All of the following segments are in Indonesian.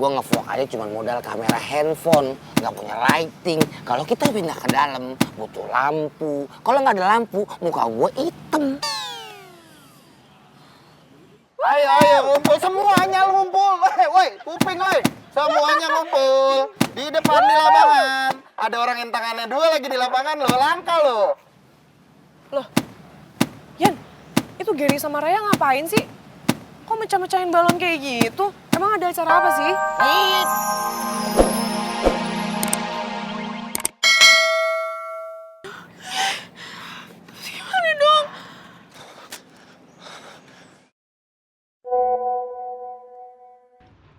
Gue nge-vlog aja cuma modal kamera handphone, nggak punya lighting. Kalau kita pindah ke dalam, butuh lampu. Kalau nggak ada lampu, muka gue hitam. Ayo ngumpul semuanya ngumpul. Woi, kuping woi. Semuanya ngumpul di depan di lapangan. Ada orang yang tangannya dua lagi di lapangan lo, langka lo. Loh, Yan, itu Gary sama Raya ngapain sih? Kok mecah-mecahin balon kayak gitu? Emang ada acara apa sih? Gimana dong?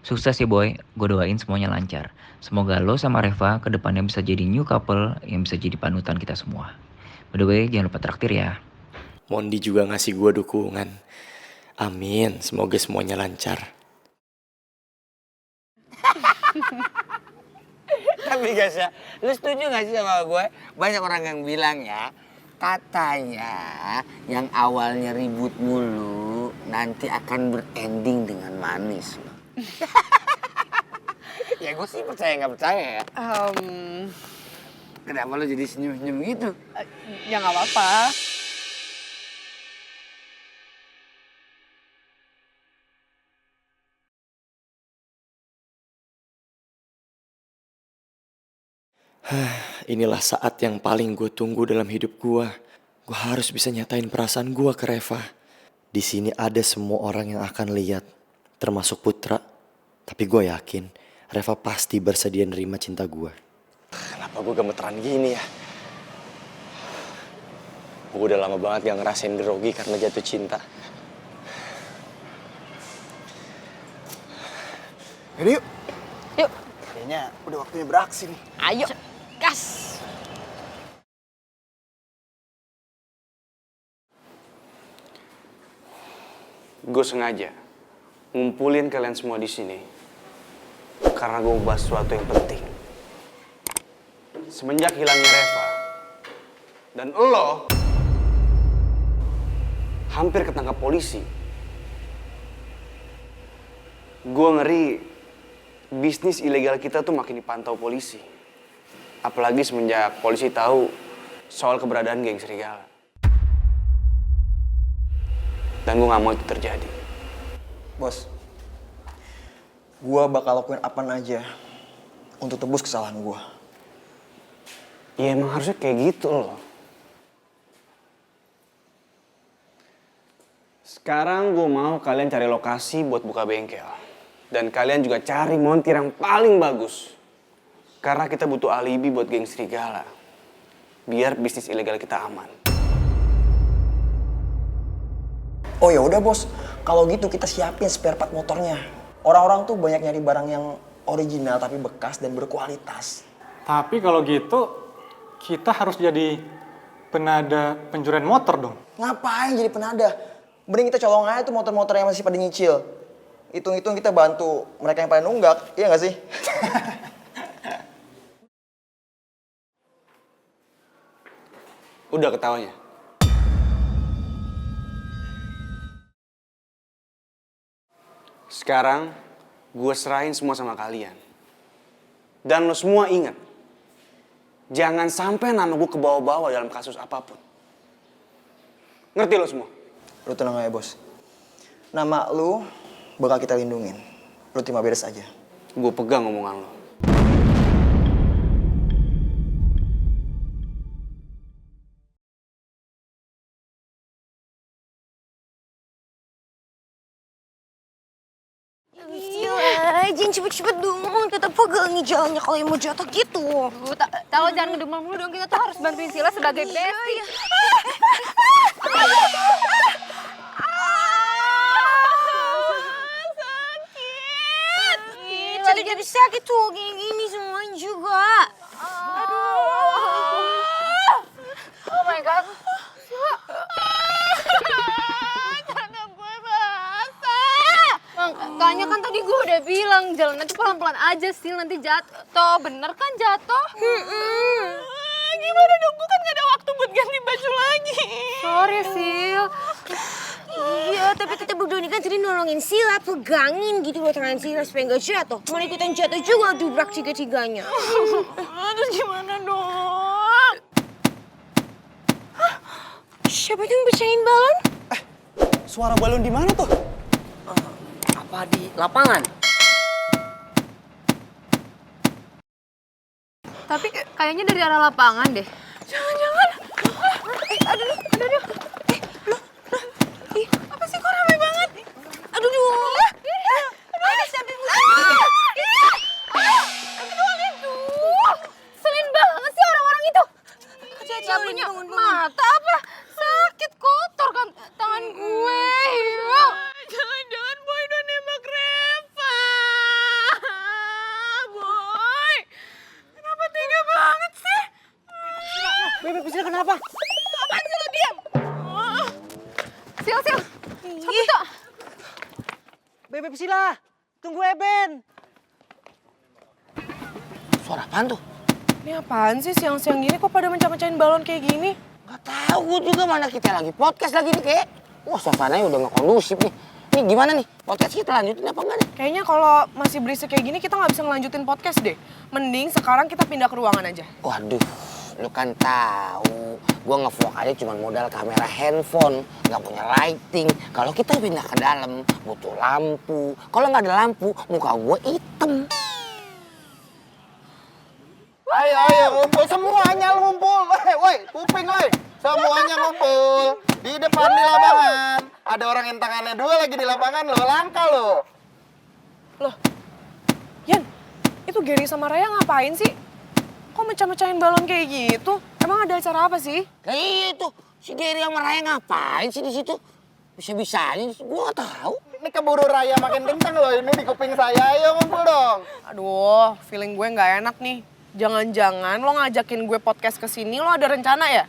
Sukses ya boy, gue doain semuanya lancar. Semoga lo sama Reva kedepannya bisa jadi new couple yang bisa jadi panutan kita semua. By the way, jangan lupa traktir ya. Mondi juga ngasih gue dukungan. Amin, semoga semuanya lancar. Tapi guys ya, lu setuju gak sih sama gue? Banyak orang yang bilang ya, katanya yang awalnya ribut mulu nanti akan berending dengan manis loh. Ya gue sih percaya nggak percaya ya. Kenapa lu jadi senyum-senyum gitu? Ya nggak apa-apa. Inilah saat yang paling gue tunggu dalam hidup gue. Gue harus bisa nyatain perasaan gue ke Reva. Di sini ada semua orang yang akan lihat, termasuk Putra. Tapi gue yakin Reva pasti bersedia nerima cinta gue. Kenapa gue gemeteran gini ya? Gue udah lama banget gak ngerasain grogi karena jatuh cinta. Yaudah yuk. Yuk. Kayaknya udah waktunya beraksi nih. Ayo, gas. Gue sengaja ngumpulin kalian semua di sini karena gue mau bahas sesuatu yang penting. Semenjak hilangnya Reva dan lo hampir ketangkap polisi, gue ngeri bisnis ilegal kita tuh makin dipantau polisi. Apalagi semenjak polisi tahu soal keberadaan geng serigala. Dan gue gak mau itu terjadi. Bos, gua bakal lakuin apa aja untuk tebus kesalahan gua. Ya emang harusnya kayak gitu loh. Sekarang gue mau kalian cari lokasi buat buka bengkel. Dan kalian juga cari montir yang paling bagus. Karena kita butuh alibi buat geng serigala. Biar bisnis ilegal kita aman. Oh ya udah bos, kalau gitu kita siapin spare part motornya. Orang-orang tuh banyak nyari barang yang original tapi bekas dan berkualitas. Tapi kalau gitu, kita harus jadi penada pencurian motor dong. Ngapain jadi penada? Mending kita colong aja tuh motor-motor yang masih pada nyicil. Hitung-hitung kita bantu mereka yang pada nunggak, iya gak sih? Udah ketawanya. Sekarang gue serahin semua sama kalian. Dan lo semua ingat, jangan sampai nama gue kebawa-bawa dalam kasus apapun. Ngerti lo semua? Lu tenang aja bos. Nama lu bakal kita lindungin. Lu terima beres aja. Gue pegang omongan lo. Jangan cepet-cepet dong, tetap pegang nih jalannya kalau yang mau jatuh gitu. Tahu jangan ngedumel mulu dong, kita tuh harus bantuin Sila sebagai bestie. Sakit. Jadi sakit tuh kayak gini semuanya juga. Oh my god. Makanya kan tadi gue udah bilang jalan aja pelan-pelan aja Sil, nanti jatuh. Bener kan jatuh? Gimana dong, gue kan gak ada waktu buat ganti baju lagi. Sorry Sil. Iya, tapi kita berdua ini kan tadi nolongin Sila, pegangin gitu loh tangan Sila supaya nggak jatuh. Mau ikutan jatuh juga dubrak tiga-tiganya. Terus gimana dong? Hah? Siapa itu yang pecahin balon? Suara balon di mana tuh? Apa di lapangan? Tapi kayaknya dari arah lapangan deh. Jangan-jangan. Aduh. Ih, apa sih kok rame banget? Aduh. Ada siapa yang Selin banget sih orang-orang itu. Gak punya mata apa? Sakit kotor kan tangan gue. Jangan-jangan Boy udah nembak Reva. Boy, kenapa tega banget sih? Bebe Priscilla kenapa? Apaan sih lo diam? Sil. Cepet tuh. Bebe Priscilla, tunggu Eben. Suara apaan tuh? Ini apaan sih siang-siang gini kok pada mencah-mecahin balon kayak gini? Gak tahu gue juga, mana kita lagi podcast lagi nih kayak. Wah, suasananya udah gak kondusif nih. Ini gimana nih? Podcast kita lanjutin apa enggak nih? Kayaknya kalau masih berisik kayak gini kita nggak bisa ngelanjutin podcast deh. Mending sekarang kita pindah ke ruangan aja. Waduh, lu kan tahu, gue ngevlog aja cuma modal kamera handphone, nggak punya lighting. Kalau kita pindah ke dalam, butuh lampu. Kalau nggak ada lampu, muka gue hitam. Ayo, ngumpul semuanya ngumpul. Woi, kuping woi. Semuanya ngumpul. Di depan di lapangan. Ada orang yang tangannya dua lagi di lapangan lo, langka lo. Loh, Yan, itu Gary sama Raya ngapain sih? Kok mecah-mecahin balon kayak gitu? Emang ada acara apa sih? Kayak itu, si Gary sama Raya ngapain sih di situ? Bisa-bisanya, gue nggak tahu. Ini keburu Raya makin kenceng loh ini di kuping saya. Ayo ngumpul dong. Aduh, feeling gue nggak enak nih. Jangan-jangan lo ngajakin gue podcast ke sini, lo ada rencana ya?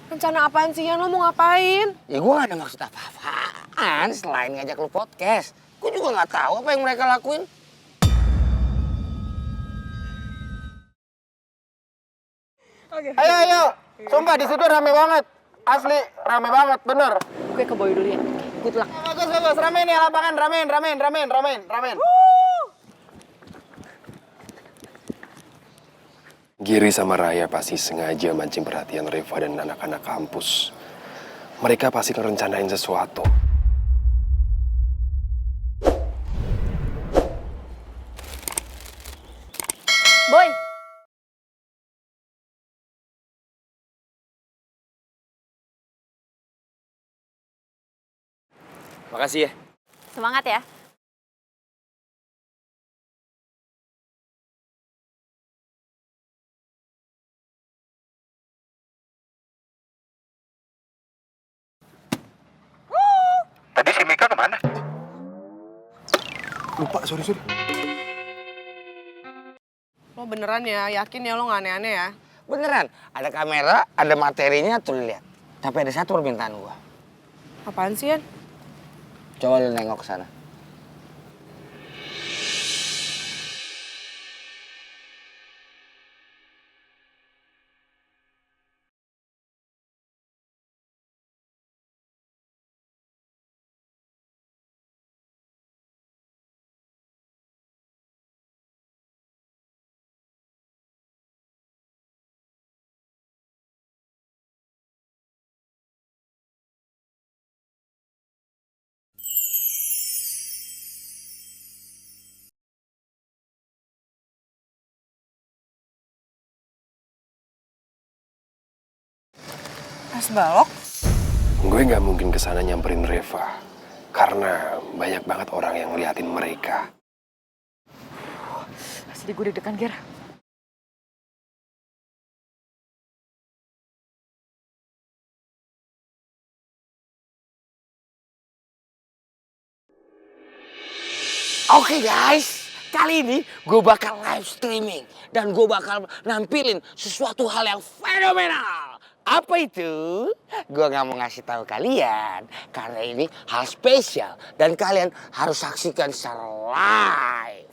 Rencana apaan sih, Yan? Lo mau ngapain? Ya gue gak ada maksud apa-apaan selain ngajak lu podcast. Gue juga nggak tahu apa yang mereka lakuin. Ayo. Sumpah di situ rame banget. Asli rame banget, bener. Gue ke Boy dulu ya. Good luck. Bagus. Ramein ya lapangan, ramein. Giri sama Raya pasti sengaja mancing perhatian Reva dan anak-anak kampus. Mereka pasti ngerencanain sesuatu. Boy. Makasih ya. Semangat ya. Tadi si Mika kemana? Lupa, sorry. Lo beneran ya? Yakin ya lo nggak aneh-aneh ya? Beneran, ada kamera, ada materinya tuh lihat. Tapi ada satu permintaan gue. Apaan sih, Yan? Coba lu nengok ke sana. Es balok? Gue nggak mungkin kesana nyamperin Reva. Karena banyak banget orang yang ngeliatin mereka. Sedih gue deg-degan, Ger. Oke guys, kali ini gue bakal live streaming. Dan gue bakal nampilin sesuatu hal yang fenomenal. Apa itu? Gue gak mau ngasih tahu kalian. Karena ini hal spesial. Dan kalian harus saksikan secara live.